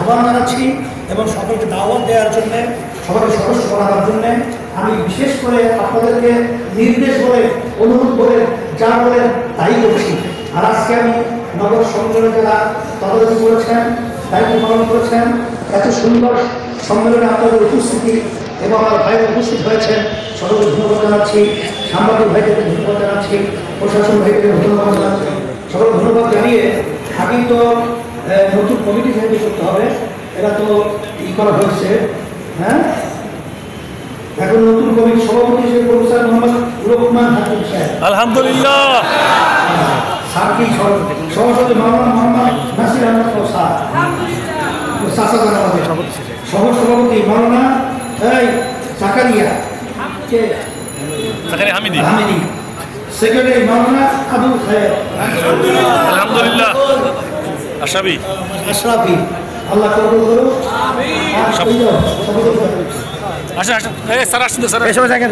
আহ্বান জানাচ্ছি এবং সকলকে দাওয়াত দেওয়ার জন্যে, সবাইকে সদস্য করার জন্যে আমি বিশেষ করে আপনাদেরকে নির্দেশ করে, অনুরোধ করে, যা বলে তাই করছি। আর আজকে আমি নগর সম্মেলনে যারা তদারকি করেছেন, দায়িত্ব পালন করেছেন, এত সুন্দর সম্মেলনে আপনাদের উপস্থিতি এবং আমার ভাইরা উপস্থিত হয়েছেন, সকলকে ধন্যবাদ জানাচ্ছি। সাংবাদিক ভাইদেরকে ধন্যবাদ জানাচ্ছি, প্রশাসন ভাইদেরকে ধন্যবাদ জানাচ্ছি। সকল ধন্যবাদ জানিয়ে আগেই তো নতুন কমিটি তৈরি করতে হবে, এটা তো ই করা হয়েছে। হ্যাঁ, এখন নতুন কমিটি সভাপতি হিসেবে প্রফেসর মোহাম্মদ লোকমান হাকিম সাহেব, আলহামদুলিল্লাহ। সার্কি সভাপতি মাওলানা মোহাম্মদ নাসির আহমদ স্যার, সহসভাপতি মাওলানা জাকারিয়া হামিদি, সেক্রেটারি মাওলানা আবু খায়ের, আলহামদুলিল্লাহ। আশরাফি, আল্লাহ কবুল করুন। আচ্ছা আচ্ছা, স্যার আসুন স্যার, এসব জায়গা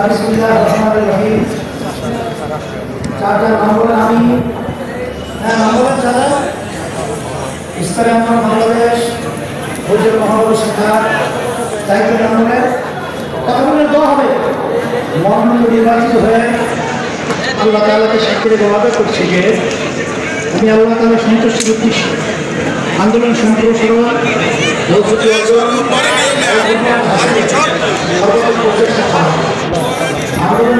বিসমিল্লাহির রহমানির রহিম। চারজন নম্বর আমি নম্বর যারা ইসলামী আন্দোলন বাংলাদেশ হুজুর মহানগর শাখা দায়িত্ব নম্বরের কতগুলো দেওয়া হবে। মহানগর নির্বাচিত হয়ে আল্লাহ তাআলাকে সাক্ষী রেখে ওয়াদা করছি যে আমি আল্লাহ তাআলার সন্তুষ্টির উদ্দেশ্যে আন্দোলন সম্প্রসারণ, ভৌতিক অর্জন, আন্দোলন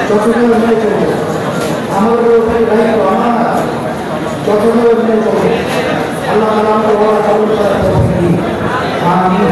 যতটা অভিনয় করব, আমাদের উপরে দায়িত্ব আমরা যতটা অভিনয় করব, আল্লাহ তাআলা আমাকে ওয়াদা কবুল করার তৌফিক দিন। আমিন।